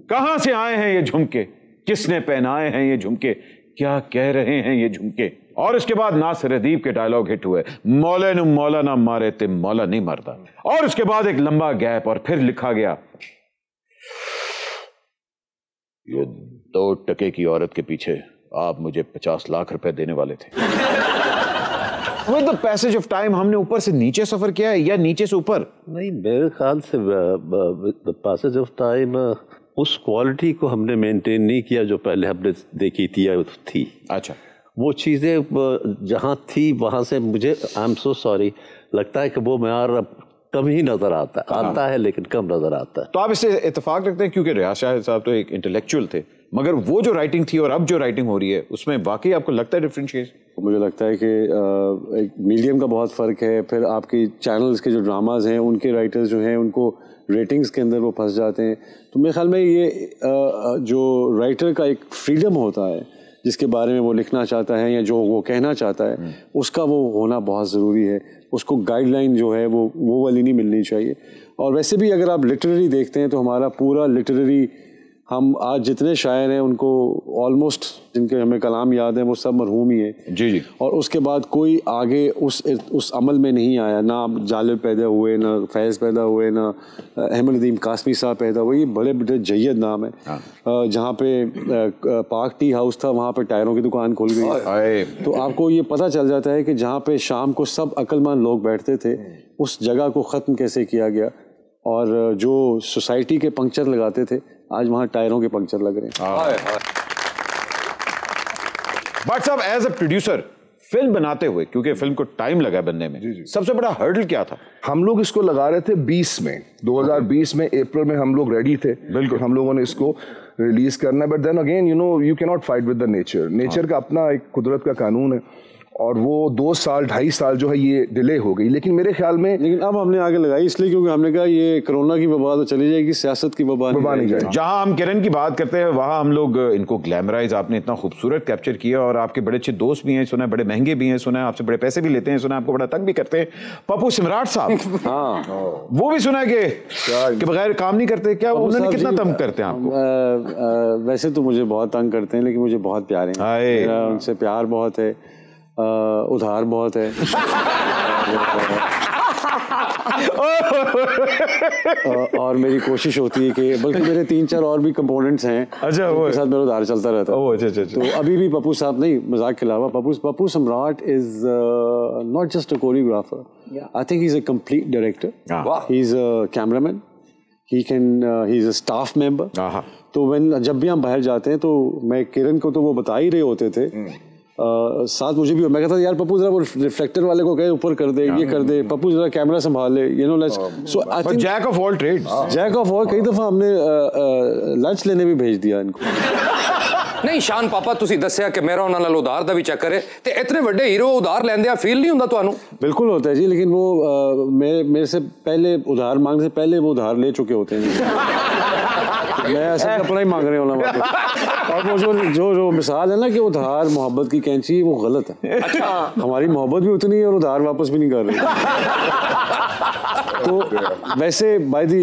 कहां से आए हैं ये झुमके, किसने पहनाए हैं ये झुमके, क्या कह रहे हैं ये झुमके। और इसके बाद नासिर अदीब के डायलॉग हिट हुए, मौला नु मौला ना मारे ते मौला नहीं मरता। और उसके बाद एक लंबा गैप, और फिर लिखा गया ये 2 टके की औरत के पीछे आप मुझे 50 लाख रुपए देने वाले थे। With the passage of time हमने ऊपर से नीचे सफर किया है या नीचे से ऊपर? नहीं, मेरे ख्याल से पैसेज ऑफ टाइम उस क्वालिटी को हमने मेंटेन नहीं किया जो पहले हमने देखी थी। अच्छा, वो चीज़ें जहाँ थी वहाँ से मुझे, आई एम सो सॉरी, लगता है कि वो मेयार अब कम ही नजर आता है, लेकिन कम नजर आता है। तो आप इससे इत्तेफाक रखते हैं, क्योंकि रियाज शाहिद साहब तो एक इंटेलेक्चुअल थे, मगर वो जो राइटिंग थी और अब जो राइटिंग हो रही है उसमें वाकई आपको लगता है डिफरेंशिएशन? मुझे लगता है कि एक मीडियम का बहुत फ़र्क है। फिर आपकी चैनल्स के जो ड्रामाज हैं उनके राइटर्स जो हैं उनको रेटिंग्स के अंदर वो फंस जाते हैं। तो मेरे ख्याल में ये जो राइटर का एक फ्रीडम होता है जिसके बारे में वो लिखना चाहता है या जो वो कहना चाहता है, उसका वो होना बहुत ज़रूरी है। उसको गाइडलाइन जो है वो वाली नहीं मिलनी चाहिए। और वैसे भी अगर आप लिटरेरी देखते हैं तो हमारा पूरा लिटरेरी, हम आज जितने शायर हैं उनको ऑलमोस्ट, जिनके हमें कलाम याद हैं, वो सब मरहूम ही हैं। जी। और उसके बाद कोई आगे उस अमल में नहीं आया, ना जालिब पैदा हुए, ना फैज़ पैदा हुए, ना अहमद नदीम कासमी साहब पैदा हुए। ये बड़े बड़े जय्यद नाम है। जहाँ पे पाक टी हाउस था वहाँ पे टायरों की दुकान खुल गई। तो आपको ये पता चल जाता है कि जहाँ पे शाम को सब अक्लमंद लोग बैठते थे, उस जगह को ख़त्म कैसे किया गया। और जो सोसाइटी के पंक्चर लगाते थे, आज वहाँ टायरों के पंक्चर लग रहे हैं। बट साहब, एज अ प्रोड्यूसर फिल्म बनाते हुए, क्योंकि फिल्म को टाइम लगा बनने में, सबसे बड़ा हर्डल क्या था? हम लोग इसको लगा रहे थे 2020 में अप्रैल में हम लोग रेडी थे। बिल्कुल, हम लोगों ने इसको रिलीज करना। But then again you can not fight with the nature का अपना एक कुदरत का कानून है, और वो 2 साल 2.5 साल जो है ये डिले हो गई। लेकिन मेरे ख्याल में, लेकिन अब हमने आगे लगाई इसलिए क्योंकि हमने कहा ये कोरोना की वबा तो चली जाएगी, सियासत की वबा नहीं जाएगी। जहां हम किरण की बात करते हैं वहां हम लोग इनको ग्लैमराइज आपने इतना खूबसूरत कैप्चर किया, और आपके बड़े अच्छे दोस्त भी हैं सुना है, बड़े महंगे भी हैं सुना है, आपसे बड़े पैसे भी लेते हैं सुना है, आपको बड़ा तंग भी करते हैं। पप्पू सम्राट साहब, हाँ, वो भी सुना है कि बगैर काम नहीं करते। क्या उन्होंने कितना तंग करते हैं आपको? वैसे तो मुझे बहुत तंग करते हैं, लेकिन मुझे बहुत प्यारे हैं। मेरा उनसे प्यार बहुत है, उधार बहुत है। और मेरी कोशिश होती है कि, बल्कि मेरे 3-4 और भी कंपोनेंट्स हैं। अच्छा, वो साथ मेरा उधार चलता रहता है। अच्छा। तो अभी भी पप्पू साहब, नहीं मजाक के अलावा, Pappu Samrat is not just a choreographer, I think he is a complete director, he is a cameraman, he is a staff member. तो जब भी हम बाहर जाते हैं तो मैं किरण को तो वो बता ही रहे होते थे, साथ मुझे भी मैं कहता था यार पप्पू जरा वो रिफ्लेक्टर वाले को कहे ऊपर कर दे, ये कर दे, पप्पू जरा कैमरा संभाल ले, you know let's. So I think jack of all trades, jack of all. कई दफा हमने लंच लेने भी भेज दिया इनको। नहीं शान पापा, तुसी दस्या कि मेरा उन्हां नाल उधार दा भी चक्कर है, ते इतने बड़े हीरो उधार लेंदे आ फील नहीं हुंदा तुहानू? बिल्कुल होता है जी, लेकिन वो मेरे से पहले उधार मांगने से पहले वो उधार ले चुके होते हैं। मैं ऐसा अपना ही मांग रहे होना वापस। और वो जो मिसाल है ना कि उधार मोहब्बत की कैंची, वो गलत है। अच्छा, हमारी मोहब्बत भी उतनी है और उधार वापस भी नहीं कर रहे। तो वैसे बाय दी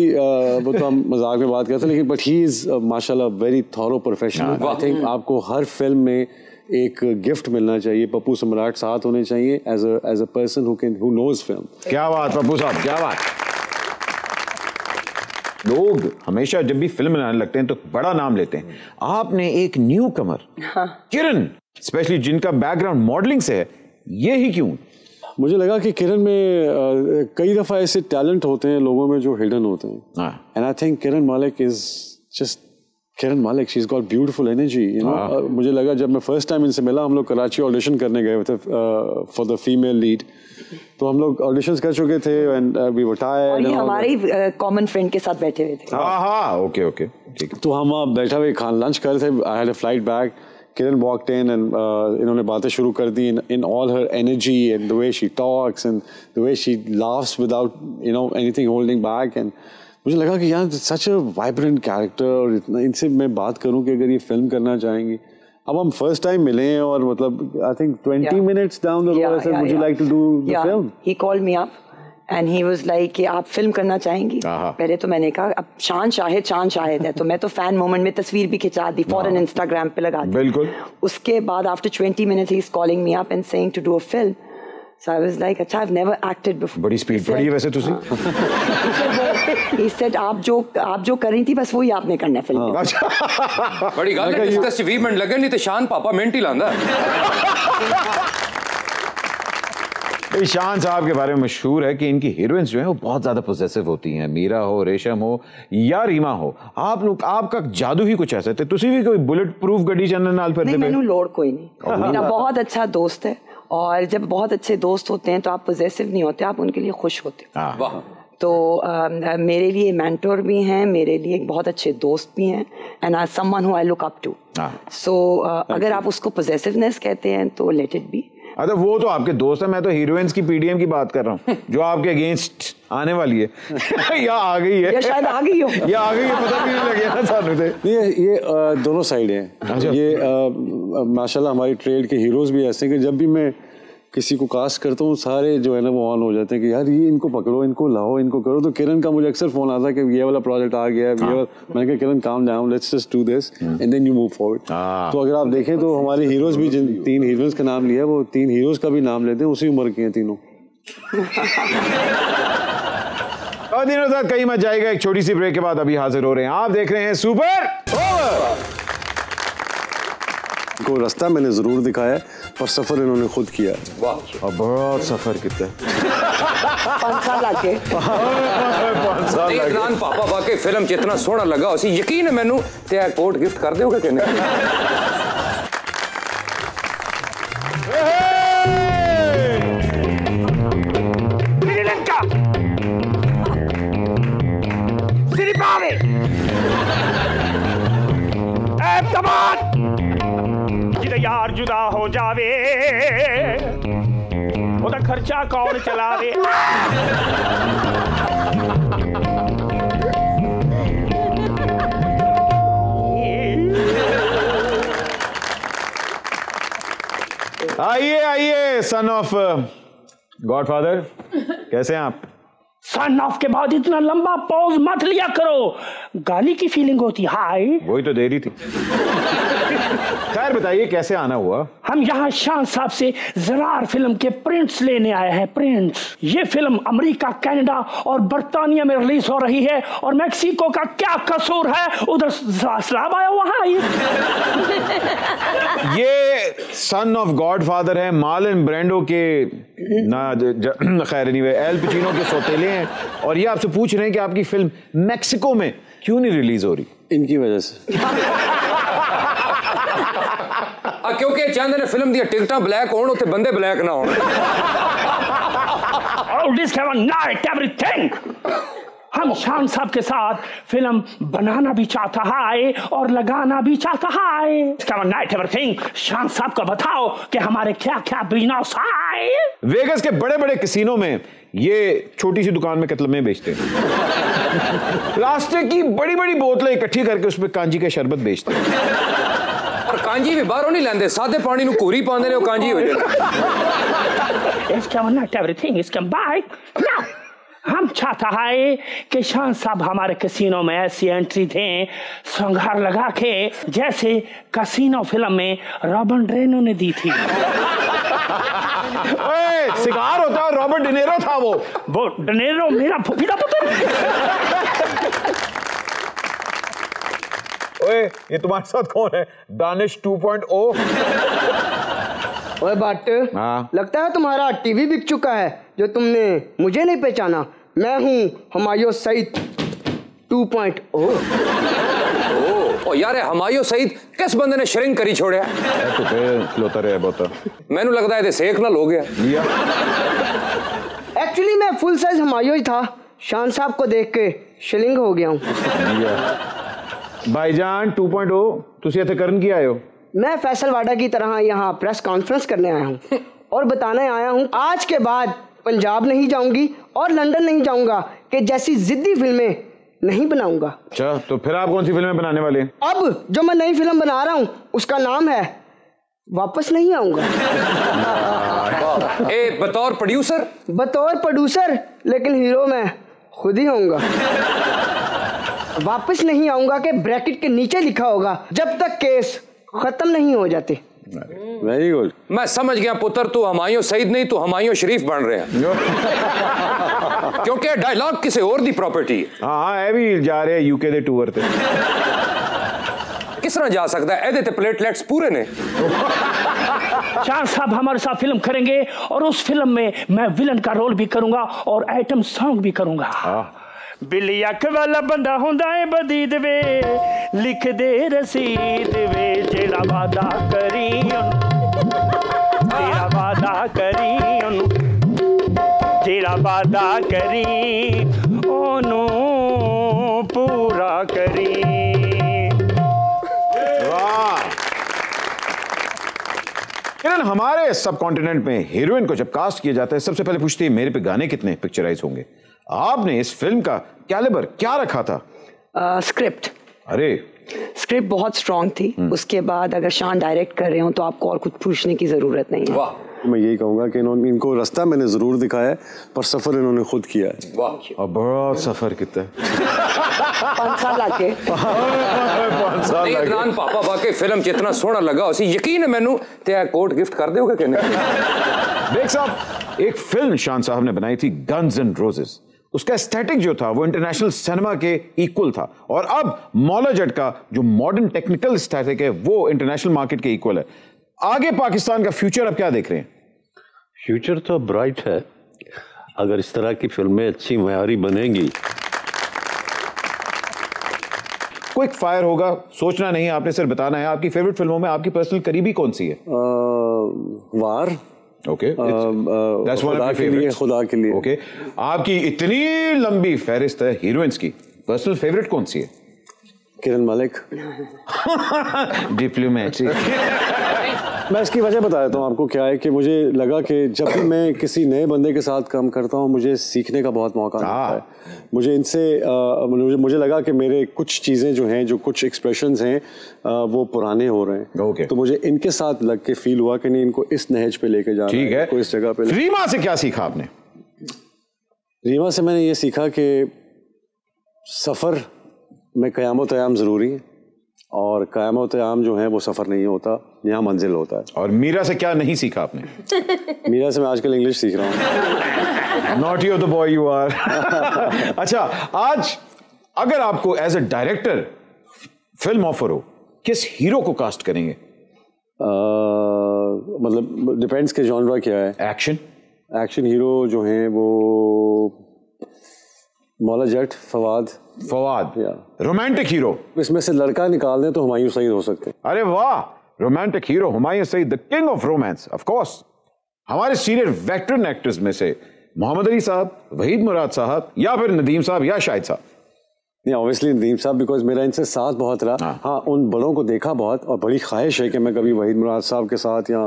वो तो हम मजाक में बात करते हैं, लेकिन बट ही इज माशाल्लाह very thorough professional. I think आपको हर फिल्म में एक गिफ्ट मिलना चाहिए, पप्पू सम्राट साथ होने चाहिए as a person who knows film. क्या बात पप्पू साहब, क्या बात। लोग हमेशा जब भी फिल्म बनाने लगते हैं तो बड़ा नाम लेते हैं, आपने एक न्यू कमर किरण, स्पेशली जिनका बैकग्राउंड मॉडलिंग से है, ये ही क्यों? मुझे लगा कि किरण में कई दफा ऐसे टैलेंट होते हैं लोगों में जो हिडन होते हैं, एंड आई थिंक किरण मालिक इज जस्ट किरण मालिक, she is got beautiful energy, you know. मुझे लगा जब मैं फर्स्ट टाइम इनसे मिला, हम लोग कराची ऑडिशन करने गए थे फॉर द फीमेल लीड, तो हम लोग ऑडिशंस कर चुके थे एंड वी वर टायर्ड, और ये हमारे कॉमन फ्रेंड के साथ बैठे हुए थे। हाँ ओके ठीक। तो हम बैठा हुए लंच कर रहे थे, I had a flight back, Kiran walked in and इन्होंने बातें शुरू कर दी in all her energy and the way she talks and the way she laughs without anything holding back, and मुझे लगा कि यार such a vibrant character, और इतना इनसे मैं बात करूं कि अगर ये फिल्म करना चाहेंगी। अब हम फर्स्ट टाइम मिले हैं और मतलब I think 20 minutes down the road I said would you like to do the film? He called me up and he was like कि आप फिल्म करना चाहेंगी? पहले तो मैंने कहा अब शान शाहिद है, तो मैं तो फैन मोमेंट में तस्वीर भी खिंचा दी, फौरन इंस्टाग्राम पे लगा दी। बिल्कुल। उसके बाद after 20 minutes he is calling me up and saying to do a film. So I was like, अच्छा, I've never acted before. बड़ी स्पीड पड़ी है वैसे तुसी। He said आप जो कर रही थी बस वही आपने करना है फिल्म। अच्छा। बड़ी गल है, इसका 20 मिनट लगे नहीं तो शान पापा मिनट ही लांदा। शान साहब के बारे में मशहूर है कि इनकी हीरोइंस जो है वो बहुत ज्यादा पोजेसिव होती हैं, मीरा हो, रेशम हो या रीमा हो। आप लोग, आपका जादू ही कुछ ऐसा है। तुसी भी कोई बुलेट प्रूफ गड्डी चलने नाल फिरदे? नहीं, मैंने लोड कोई नहीं। मेरा बहुत अच्छा दोस्त है, और जब बहुत अच्छे दोस्त होते हैं तो आप पोजेसिव नहीं होते, आप उनके लिए खुश होते हो। तो मेरे लिए मेंटोर भी हैं, मेरे लिए बहुत अच्छे दोस्त भी हैं, and I someone who I look up to. So अगर आप उसको पोजेसिवनेस कहते हैं तो लेट इट बी। अच्छा, वो तो आपके दोस्त है, मैं तो हीरोइंस की पीडीएम की बात कर रहा हूँ जो आपके अगेंस्ट आने वाली है। या आ गई है, या शायद आ गई हो, या आ गई है, पता भी नहीं लगे ना सानू थे। ये दोनों साइड हैं। ये माशाल्लाह हमारी ट्रेड के हीरोज भी ऐसे हैं कि जब भी मैं किसी को कास्ट करता हूँ सारे जो है ना वो ऑन हो जाते हैं कि यार ये इनको पकड़ो, इनको लाओ, इनको करो। तो किरण का मुझे अक्सर फोन आता है कि ये वाला प्रोजेक्ट आ गया है, मैंने कहा Kiran calm down, let's just do this and then you move forward. तो अगर आप देखें तो हमारे हीरोज भी, जिन 3 हीरोज का नाम लिया, वो 3 हीरोज का भी नाम लेते हैं, उसी उम्र के हैं तीनों। और दिनों साथ कहीं मत जाएगा, एक छोटी सी ब्रेक के बाद अभी हाजिर हो रहे हैं। आप देख रहे हैं सुपर ओवर। को रास्ता मैंने जरूर दिखाया और सफर इन्होंने खुद किया। वाह, और बहुत सफर कितना 5 साल आके। इमरान पापा वाकई फिल्म जितना सोहना लगा उसी यकीन है मैनू ते एयरपोर्ट गिफ्ट कर दोगे कि नहीं? श्रीलंका श्रीपावे जिदे यार जुदा हो जावे ओदा खर्चा कौन चलावे। आइए आइए, सन ऑफ गॉडफादर, कैसे हैं आप? सन ऑफ के बाद इतना लंबा पॉज मत लिया करो, गाली की फीलिंग होती। हाय, वही तो दे रही थी। खैर बताइए कैसे आना हुआ? हम यहाँ शान साहब से जरार फिल्म के प्रिंट्स लेने आए हैं। प्रिंट्स, ये फिल्म अमेरिका, कनाडा और बर्तानिया में रिलीज हो रही है और मैक्सिको का क्या कसूर है, उधर सलाब आया वहाँ। ये सन ऑफ गॉडफादर है, मार्लन ब्रांडो के खैर एनीवे एल पचिनो के सौतेले हैं और ये आपसे पूछ रहे हैं कि आपकी फिल्म मैक्सिको में क्यों नहीं रिलीज हो रही? इनकी वजह से। क्योंकि चाहते ने फिल्म दी टिकटां ब्लैक होण, उत्ते बंदे ब्लैक ना होण। हम शान साहब के साथ फिल्म बनाना भी चाहता है और लगाना भी चाहता है। शान साहब को बताओ कि हमारे क्या क्या बिजनेस है। वेगस के बड़े बड़े कैसीनो में ये छोटी सी दुकान में कतलमे बेचते हैं। प्लास्टिक की बड़ी बड़ी बोतलें इकट्ठी करके उसमें कांजी का शरबत बेचते हैं। और कांजी भी बाहरों नहीं लेंदे, सादे पानी में कोरी पांदे ने, वो कांजी हो जाए। हम चाहता है कि शान साहब हमारे कैसीनो में ऐसी एंट्री दें संघार लगा के, जैसे कैसीनो फिल्म में रॉबर्ट डेनेरो ने दी थी। सिगार होता है, रॉबर्ट डेनेरो था वो डेनेरो मेरा फूफीदा पुत्र। ओए ये तुम्हारे साथ कौन है? दानिश 2.0। ओए बट लगता है तुम्हारा टीवी बिक चुका है जो तुमने मुझे नहीं पहचाना। मैं हूँ हुमायूं सईद 2.0। ओ यार हुमायूं सईद किस बंदे ने श्रिंक करी छोड़िया? तो खिलौता रहा बहुत। मैनू लगता है सेक नाल हो गया। एक्चुअली मैं फुल साइज हुमायूं ही था, शान साहब को देख के शिलिंग हो गया हूँ। भाईजान 2.0 तुसी इत्थे करन की आए हो? मैं फैसल वाडा की तरह यहाँ प्रेस कॉन्फ्रेंस करने आया हूँ और बताने आया हूँ आज के बाद पंजाब नहीं जाऊंगी और लंदन नहीं जाऊंगा कि जैसी जिद्दी फिल्में नहीं बनाऊंगा। अच्छा तो फिर आप कौन सी फिल्में बनाने वाले हैं? अब जो मैं नई फिल्म बना रहा हूँ उसका नाम है वापस नहीं आऊंगा। बतौर प्रोड्यूसर? बतौर प्रोड्यूसर, लेकिन हीरो मैं खुद ही होऊंगा। वापस नहीं आऊंगा के ब्रैकेट के नीचे लिखा होगा जब तक केस खत्म नहीं हो जाते। Very good. मैं समझ गया पुत्र, तू हुमायूं सईद नहीं, तू हुमायूं शरीफ बन रहे हैं। क्योंकि डायलॉग किसी और दी प्रॉपर्टी है। हाँ है भी जा रहे हैं यूके दे टूर पे। किस तरह जा सकता है? एदे प्लेटलेट्स पूरे ने। शान साहब हमारे साथ फिल्म करेंगे और उस फिल्म में मैं विलन का रोल भी करूंगा और आइटम सॉन्ग भी करूंगा। बिल्ली अख वाला बंदा हुंदा है बदी दे, लिख दे रसीद वे, जेड़ा वादा करी तेरा वादा करी, जेड़ा वादा करी ओनू पूरा करी। वाह किरण, हमारे सब कॉन्टिनेंट में हीरोइन को जब कास्ट किया जाता है सबसे पहले पूछती है मेरे पे गाने कितने पिक्चराइज होंगे। आपने इस फिल्म का कैलिबर क्या रखा था? स्क्रिप्ट। अरे स्क्रिप्ट बहुत स्ट्रांग थी। उसके बाद अगर शान डायरेक्ट कर रहे हो तो आपको और कुछ पूछने की जरूरत नहीं है। वाह। मैं यही कहूंगा कि इनको रास्ता मैंने जरूर दिखाया है पर सफर इन्होंने खुद किया है। वाह। और बहुत सफर कितना 5 साल आके पापा वाकई फिल्म जितना सोहना लगा उसी यकीन है मैनू ते कोट गिफ्ट कर दोगे कि नहीं? देख साहब, एक फिल्म शान साहब ने बनाई थी गन्स एंड रोजेस। उसका एस्थेटिक जो था वो इंटरनेशनल सिनेमा के इक्वल था और अब मौला जट का जो मॉडर्न टेक्निकल एस्थेटिक है वो इंटरनेशनल मार्केट के इक्वल है। आगे पाकिस्तान का फ्यूचर अब क्या देख रहे हैं? फ्यूचर तो ब्राइट है। अगर इस तरह की फिल्में अच्छी मयारी बनेंगी। क्विक फायर होगा, सोचना नहीं, आपने सिर्फ बताना है। आपकी फेवरेट फिल्मों में आपकी पर्सनल करीबी कौन सी है? वार। ओके, खुदा के लिए। ओके, आपकी इतनी लंबी फहरिस्त है हीरोइंस की, पर्सनल फेवरेट कौन सी है? किरण मलिक। डिप्लोमेटिक। मैं इसकी वजह बता देता हूँ आपको क्या है कि मुझे लगा कि जब भी मैं किसी नए बंदे के साथ काम करता हूँ मुझे सीखने का बहुत मौका मिलता है। मुझे इनसे मुझे लगा कि मेरे कुछ चीज़ें जो हैं, जो कुछ एक्सप्रेशंस हैं वो पुराने हो रहे हैं। तो मुझे इनके साथ लग के फील हुआ कि नहीं, इनको इस नहज पे लेके जाना ठीक है। इस जगह पे। रीमा से क्या सीखा आपने? रीमा से मैंने ये सीखा कि सफ़र में क़यामत क़याम ज़रूरी है और क़यामत आम जो है वो सफ़र नहीं होता, यहाँ मंजिल होता है। और मीरा से क्या नहीं सीखा आपने? मीरा से मैं आजकल इंग्लिश सीख रहा हूँ। Naughty of the boy you are. अच्छा, आज अगर आपको as a director film offer हो, किस हीरो को कास्ट करेंगे? मतलब डिपेंड्स के जॉनरा क्या है। एक्शन हीरो जो हैं वो मौला जट, फवाद या रोमांटिक हीरो इसमें से लड़का निकाल दें तो हुमायूं सईद हो सकते हैं। अरे वाह, romantic hero Humayun Saeed, the king of romance of course. हमारे सीनियर वेटरन एक्टर्स में से मोहम्मद अली साहब, वहीद मुराद साहब, या फिर नदीम साहब या शाहिद साहब? नहीं, ऑब्वियसली नदीम साहब, बिकॉज मेरा इनसे साथ बहुत रहा। हाँ, उन बड़ों को देखा बहुत और बड़ी ख्वाहिश है कि मैं कभी वहीद मुराद साहब के साथ या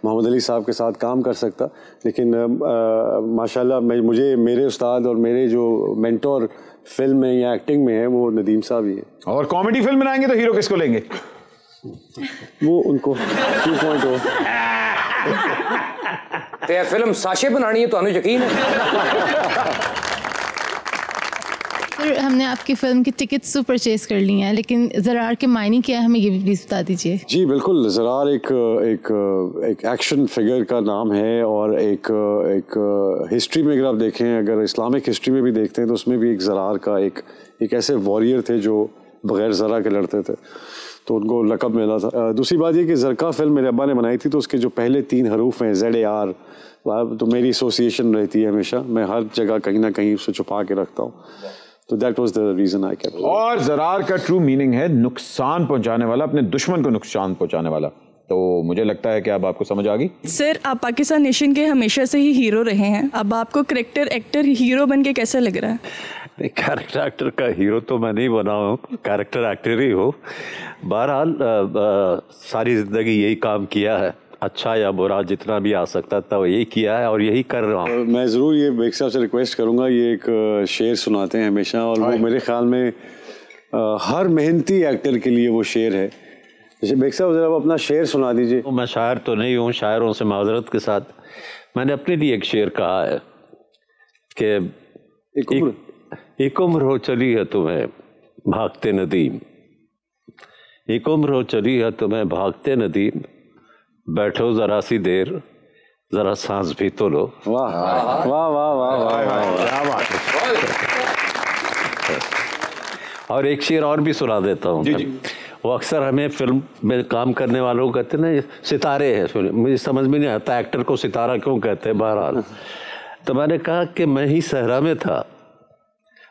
मोहम्मद अली साहब के साथ काम कर सकता, लेकिन माशाल्लाह मुझे मेरे उस्ताद और मेरे जो मेंटोर फिल्म में या एक्टिंग में है वो नदीम साहब ही है। और कॉमेडी फिल्म बनाएंगे तो हीरो किसको लेंगे? वो उनको 2.0 ते फिल्म साशे बनानी है, तो हमें यकीन है। हमने आपकी फिल्म की टिकट्स तो परचेज कर ली हैं, लेकिन ज़रार के मायने क्या है हमें ये भी प्लीज़ बता दीजिए। जी बिल्कुल, ज़रार एक एक्शन फिगर का नाम है और एक हिस्ट्री में अगर आप देखें, अगर इस्लामिक हिस्ट्री में भी देखते हैं तो उसमें भी एक ज़रार का एक ऐसे वॉरियर थे जो बग़ैर ज़रा के लड़ते थे, तो उनको लक़ब मिला था। दूसरी बात ये कि ज़रका फिल्म मेरे अब्बा ने बनाई थी, तो उसके जो पहले 3 हरूफ हैं ZAR, तो मेरी एसोसिएशन रहती है हमेशा, मैं हर जगह कहीं ना कहीं उसे छुपा के रखता हूँ, तो that was the reason I kept. और ज़रार का ट्रू मीनिंग है नुकसान पहुंचाने वाला, अपने दुश्मन को नुकसान पहुंचाने वाला। तो मुझे लगता है कि अब आपको समझ आ गई। सर, आप पाकिस्तान नेशन के हमेशा से ही हीरो रहे हैं, अब आपको कैरेक्टर एक्टर हीरो बन के कैसा लग रहा है? कैरेक्टर एक्टर का हीरो तो मैं नहीं बना हूँ, कैरेक्टर एक्टर ही हो। बहरहाल सारी ज़िंदगी यही काम किया है, अच्छा या बुरा जितना भी आ सकता था वो यही किया है और यही कर रहा हूँ। मैं ज़रूर ये बेग साहब से रिक्वेस्ट करूँगा, ये एक शेर सुनाते हैं हमेशा, और वो मेरे ख्याल में हर मेहनती एक्टर के लिए वो शेर है। जैसे बेग साहब ज़रा अपना शेर सुना दीजिए। मैं शायर तो नहीं हूँ, शायरों से माजरत के साथ मैंने अपने लिए एक शेर कहा है कि एक उम्र हो चली है तुम्हें भागते नदीम, एक उम्र हो चली है तुम्हें भागते नदीम, बैठो जरा सी देर जरा सांस भी तो लो। वाह वाह वाह वाह वाह वाह। और एक शेर और भी सुना देता हूँ। जी जी। वो अक्सर हमें फिल्म में काम करने वालों को कहते हैं ना सितारे हैं, मुझे समझ में नहीं आता एक्टर को सितारा क्यों कहते हैं। बहरहाल तो मैंने कहा कि मैं ही सहरा में था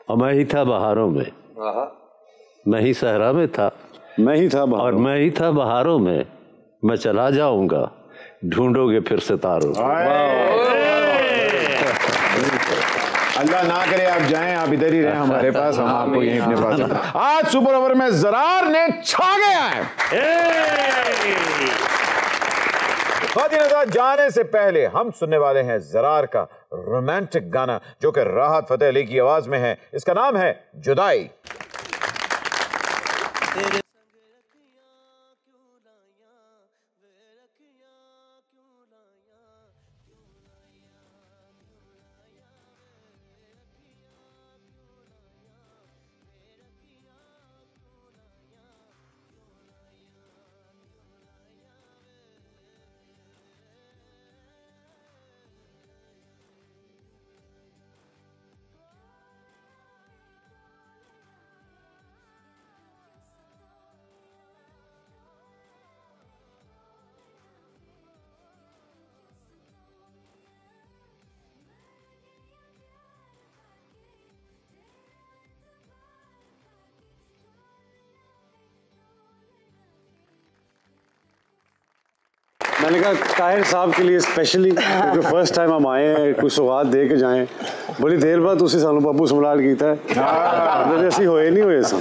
और मैं ही था बहारों में, मैं ही सहरा में था, मैं ही था और मैं ही था बहारों में, मैं चला जाऊंगा ढूंढोगे फिर सितारों। अल्लाह ना करे आप जाएं, आप इधर ही रहें हमारे पास, हम आपको यहीं अपने पास। आज सुपर ओवर में ज़रार ने छा गया है। जाने से पहले हम सुनने वाले हैं ज़रार का रोमांटिक गाना जो कि राहत फतेह अली की आवाज में है। इसका नाम है जुदाई। मैंने कहा ताहिर साहब के लिए स्पेशली, क्योंकि फर्स्ट टाइम हम आए हैं, कुछ सौगात दे के जाएं। बड़ी देर बाद उसी सालों बाबू सम्राट गीता है, ऐसी होए नहीं हुए सब।